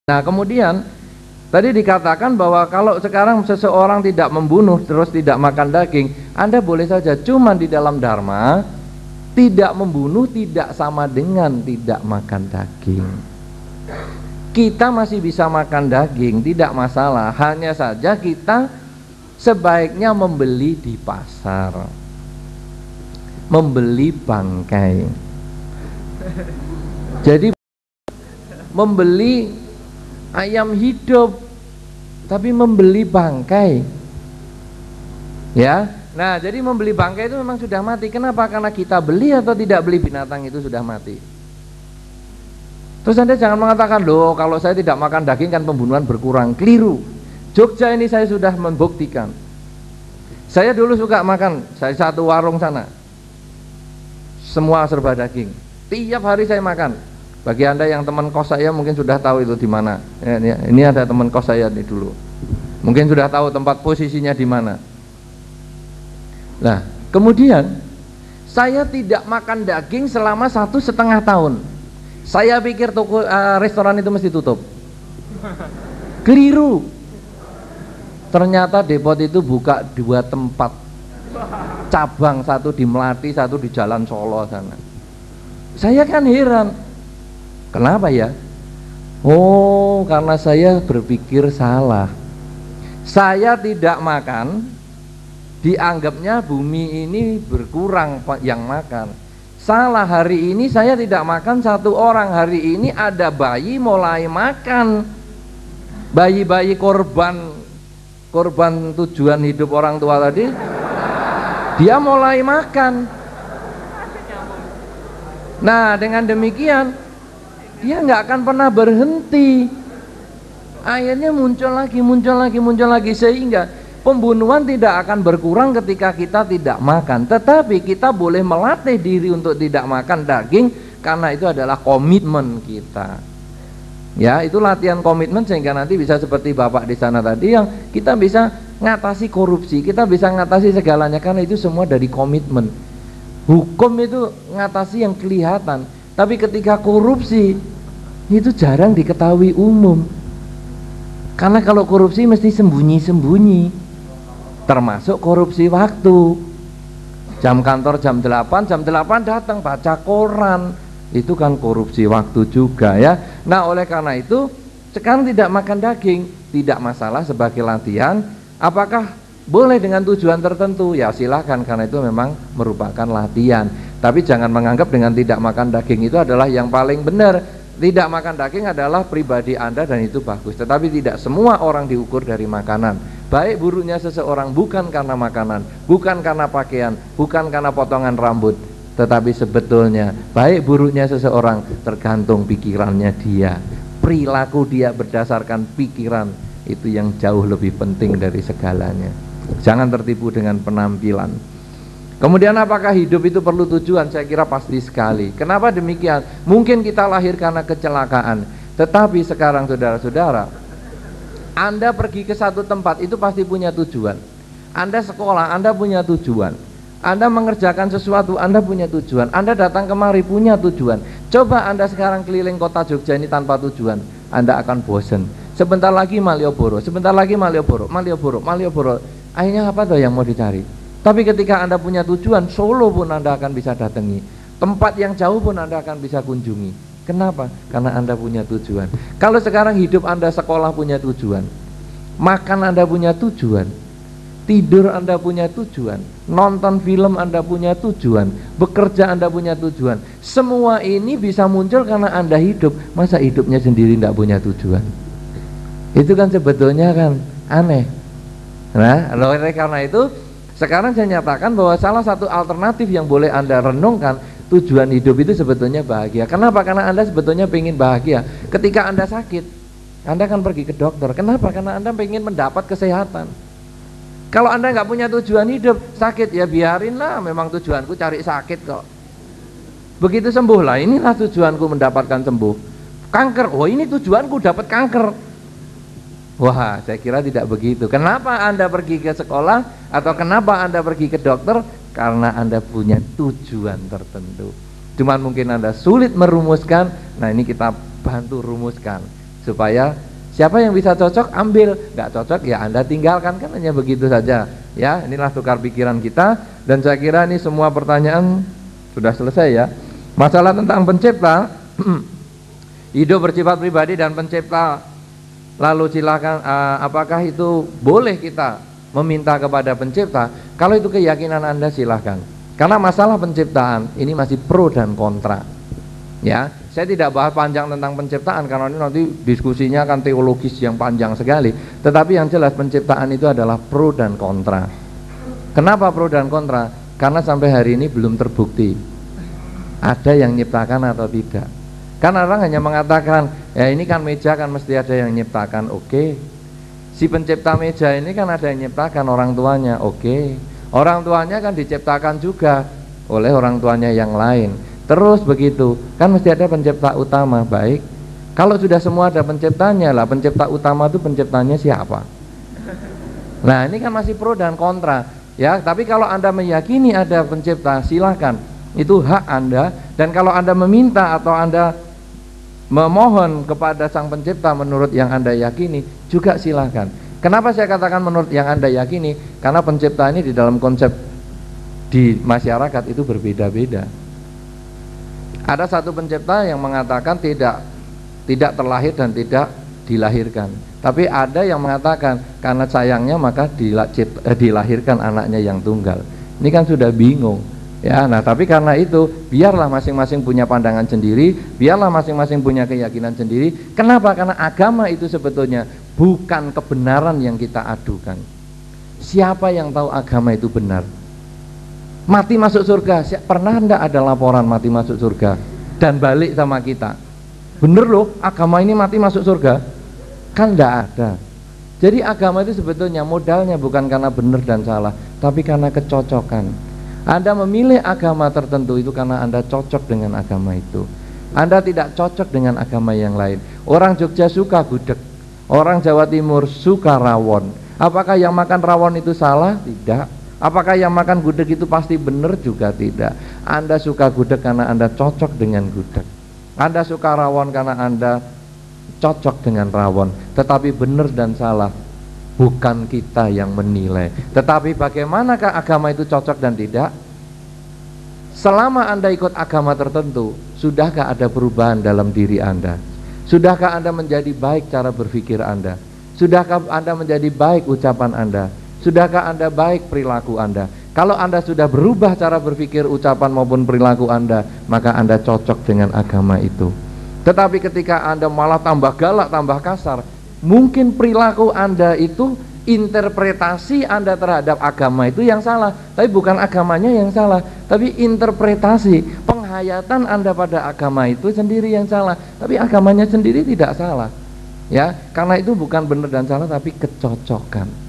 Nah, kemudian tadi dikatakan bahwa kalau sekarang seseorang tidak membunuh terus tidak makan daging, Anda boleh saja, cuman di dalam Dharma tidak membunuh tidak sama dengan tidak makan daging. Kita masih bisa makan daging, tidak masalah. Hanya saja kita sebaiknya membeli di pasar, membeli bangkai. Jadi membeli ayam hidup tapi membeli bangkai, ya. Nah, jadi membeli bangkai itu memang sudah mati. Kenapa? Karena kita beli atau tidak beli binatang itu sudah mati. Terus Anda jangan mengatakan, loh kalau saya tidak makan daging kan pembunuhan berkurang. Keliru. Jogja ini saya sudah membuktikan. Saya dulu suka makan, saya satu warung sana semua serba daging, tiap hari saya makan. Bagi Anda yang teman kos saya mungkin sudah tahu itu di mana. Ini ada teman kos saya nih dulu. Mungkin sudah tahu tempat posisinya di mana. Nah, kemudian saya tidak makan daging selama 1,5 tahun. Saya pikir toko restoran itu mesti tutup. Keliru. Ternyata Depot itu buka 2 tempat cabang, satu di Melati, satu di Jalan Solo sana. Saya kan heran. Kenapa ya? Oh, karena saya berpikir salah. Saya tidak makan, dianggapnya bumi ini berkurang yang makan. Salah, hari ini saya tidak makan 1 orang. Hari ini ada bayi mulai makan. Bayi-bayi korban tujuan hidup orang tua tadi, dia mulai makan. Nah, dengan demikian dia nggak akan pernah berhenti. Akhirnya muncul lagi, sehingga pembunuhan tidak akan berkurang ketika kita tidak makan. Tetapi kita boleh melatih diri untuk tidak makan daging, karena itu adalah komitmen kita. Ya, itu latihan komitmen sehingga nanti bisa seperti Bapak di sana tadi, yang kita bisa ngatasi korupsi, kita bisa ngatasi segalanya karena itu semua dari komitmen. Hukum itu ngatasi yang kelihatan, tapi ketika korupsi itu jarang diketahui umum. Karena kalau korupsi mesti sembunyi-sembunyi. Termasuk korupsi waktu. Jam kantor jam 8 datang baca koran. Itu kan korupsi waktu juga, ya. Nah, oleh karena itu sekarang tidak makan daging tidak masalah sebagai latihan. Apakah boleh dengan tujuan tertentu? Ya silahkan, karena itu memang merupakan latihan. Tapi jangan menganggap dengan tidak makan daging itu adalah yang paling benar. Tidak makan daging adalah pribadi Anda dan itu bagus. Tetapi tidak semua orang diukur dari makanan. Baik buruknya seseorang bukan karena makanan, bukan karena pakaian, bukan karena potongan rambut. Tetapi sebetulnya baik buruknya seseorang tergantung pikirannya dia. Perilaku dia berdasarkan pikiran, itu yang jauh lebih penting dari segalanya. Jangan tertipu dengan penampilan. Kemudian apakah hidup itu perlu tujuan? Saya kira pasti sekali. Kenapa demikian? Mungkin kita lahir karena kecelakaan, tetapi sekarang saudara-saudara, Anda pergi ke satu tempat itu pasti punya tujuan. Anda sekolah, Anda punya tujuan. Anda mengerjakan sesuatu, Anda punya tujuan. Anda datang kemari punya tujuan. Coba Anda sekarang keliling kota Jogja ini tanpa tujuan, Anda akan bosan. Sebentar lagi Malioboro, sebentar lagi Malioboro. Akhirnya apa tuh yang mau dicari? Tapi ketika Anda punya tujuan, Solo pun Anda akan bisa datangi, tempat yang jauh pun Anda akan bisa kunjungi. Kenapa? Karena Anda punya tujuan. Kalau sekarang hidup Anda, sekolah punya tujuan, makan Anda punya tujuan, tidur Anda punya tujuan, nonton film Anda punya tujuan, bekerja Anda punya tujuan. Semua ini bisa muncul karena Anda hidup. Masa hidupnya sendiri tidak punya tujuan? Itu kan sebetulnya kan aneh. Nah, oleh karena itu sekarang saya nyatakan bahwa salah satu alternatif yang boleh Anda renungkan, tujuan hidup itu sebetulnya bahagia. Kenapa? Karena Anda sebetulnya pengen bahagia. Ketika Anda sakit, Anda akan pergi ke dokter. Kenapa? Karena Anda pengen mendapat kesehatan. Kalau Anda nggak punya tujuan hidup, sakit ya biarinlah, memang tujuanku cari sakit kok. Begitu sembuh lah, inilah tujuanku mendapatkan sembuh. Kanker, oh ini tujuanku dapat kanker. Wah, saya kira tidak begitu. Kenapa Anda pergi ke sekolah atau kenapa Anda pergi ke dokter? Karena Anda punya tujuan tertentu. Cuman mungkin Anda sulit merumuskan. Nah, ini kita bantu rumuskan. supaya siapa yang bisa cocok ambil, nggak cocok ya Anda tinggalkan, kan hanya begitu saja ya. Inilah tukar pikiran kita, dan saya kira ini semua pertanyaan sudah selesai ya. Masalah tentang pencipta hidup bersifat pribadi dan pencipta, lalu silakan apakah itu boleh kita meminta kepada pencipta? Kalau itu keyakinan Anda silahkan, karena masalah penciptaan ini masih pro dan kontra ya. Saya tidak bahas panjang tentang penciptaan karena ini nanti diskusinya akan teologis yang panjang sekali. Tetapi yang jelas penciptaan itu adalah pro dan kontra. Kenapa pro dan kontra? Karena sampai hari ini belum terbukti ada yang nyiptakan atau tidak. Karena orang hanya mengatakan, ya ini kan meja kan mesti ada yang nyiptakan. Oke. Si pencipta meja ini kan ada yang nyiptakan, orang tuanya. Oke. Orang tuanya kan diciptakan juga oleh orang tuanya yang lain. Terus begitu, kan mesti ada pencipta utama. Baik, kalau sudah semua ada penciptanya, lah pencipta utama itu penciptanya siapa? Nah ini kan masih pro dan kontra ya. Tapi kalau Anda meyakini ada pencipta, silahkan, itu hak Anda. Dan kalau Anda meminta atau Anda memohon kepada sang pencipta menurut yang Anda yakini, juga silahkan. Kenapa saya katakan menurut yang Anda yakini? Karena pencipta ini di dalam konsep di masyarakat itu berbeda-beda. Ada satu pencipta yang mengatakan tidak terlahir dan tidak dilahirkan. Tapi ada yang mengatakan karena sayangnya maka dilahirkan anaknya yang tunggal. Ini kan sudah bingung ya. Nah tapi karena itu biarlah masing-masing punya pandangan sendiri, biarlah masing-masing punya keyakinan sendiri. Kenapa? Karena agama itu sebetulnya bukan kebenaran yang kita adukan. Siapa yang tahu agama itu benar? Mati masuk surga, pernah enggak ada laporan mati masuk surga dan balik sama kita? Bener loh, agama ini mati masuk surga? Kan enggak ada. Jadi agama itu sebetulnya modalnya bukan karena benar dan salah, tapi karena kecocokan. Anda memilih agama tertentu itu karena Anda cocok dengan agama itu. Anda tidak cocok dengan agama yang lain. Orang Jogja suka gudeg, orang Jawa Timur suka rawon. Apakah yang makan rawon itu salah? Tidak. Apakah yang makan gudeg itu pasti benar? Juga tidak. Anda suka gudeg karena Anda cocok dengan gudeg. Anda suka rawon karena Anda cocok dengan rawon. Tetapi benar dan salah bukan kita yang menilai. Tetapi bagaimanakah agama itu cocok dan tidak? Selama Anda ikut agama tertentu, sudahkah ada perubahan dalam diri Anda? Sudahkah Anda menjadi baik cara berpikir Anda? Sudahkah Anda menjadi baik ucapan Anda? Sudahkah Anda baik perilaku Anda? Kalau Anda sudah berubah cara berpikir, ucapan maupun perilaku Anda, maka Anda cocok dengan agama itu. Tetapi ketika Anda malah tambah galak, tambah kasar, mungkin perilaku Anda itu, interpretasi Anda terhadap agama itu yang salah. Tapi bukan agamanya yang salah, tapi interpretasi, penghayatan Anda pada agama itu sendiri yang salah. Tapi agamanya sendiri tidak salah. Ya, karena itu bukan benar dan salah, tapi kecocokan.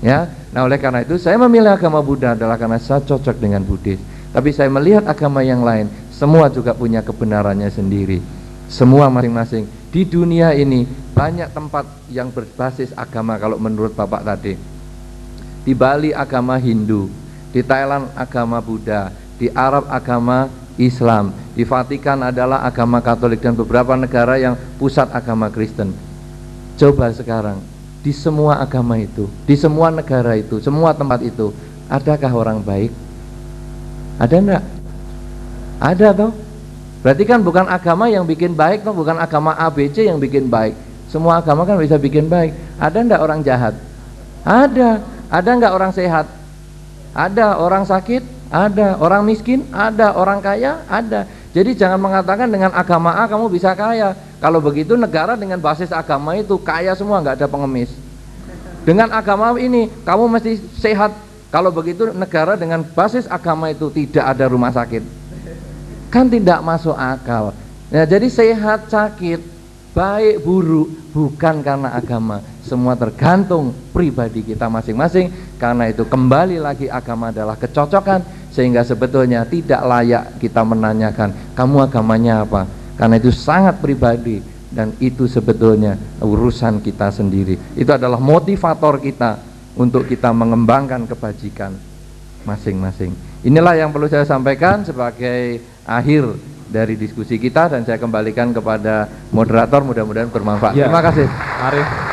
Ya, nah oleh karena itu saya memilih agama Buddha adalah karena saya cocok dengan Buddhis. Tapi saya melihat agama yang lain, semua juga punya kebenarannya sendiri. Semua masing-masing. Di dunia ini banyak tempat yang berbasis agama kalau menurut Bapak tadi. Di Bali agama Hindu, di Thailand agama Buddha, di Arab agama Islam, di Vatikan adalah agama Katolik dan beberapa negara yang pusat agama Kristen. Coba sekarang di semua agama itu, di semua negara itu, semua tempat itu, adakah orang baik? Ada enggak? Ada toh? Berarti kan bukan agama yang bikin baik toh, bukan agama ABC yang bikin baik. Semua agama kan bisa bikin baik. Ada enggak orang jahat? Ada. Ada enggak orang sehat? Ada. Orang sakit? Ada. Orang miskin? Ada. Orang kaya? Ada. Jadi jangan mengatakan dengan agama A kamu bisa kaya. Kalau begitu negara dengan basis agama itu kaya semua, nggak ada pengemis. Dengan agama ini kamu mesti sehat. Kalau begitu negara dengan basis agama itu tidak ada rumah sakit. Kan tidak masuk akal. Nah, jadi sehat sakit, baik buruk bukan karena agama. Semua tergantung pribadi kita masing-masing. Karena itu kembali lagi agama adalah kecocokan, sehingga sebetulnya tidak layak kita menanyakan kamu agamanya apa. Karena itu sangat pribadi dan itu sebetulnya urusan kita sendiri. Itu adalah motivator kita untuk kita mengembangkan kebajikan masing-masing. Inilah yang perlu saya sampaikan sebagai akhir dari diskusi kita dan saya kembalikan kepada moderator, mudah-mudahan bermanfaat. Ya. Terima kasih. Mari.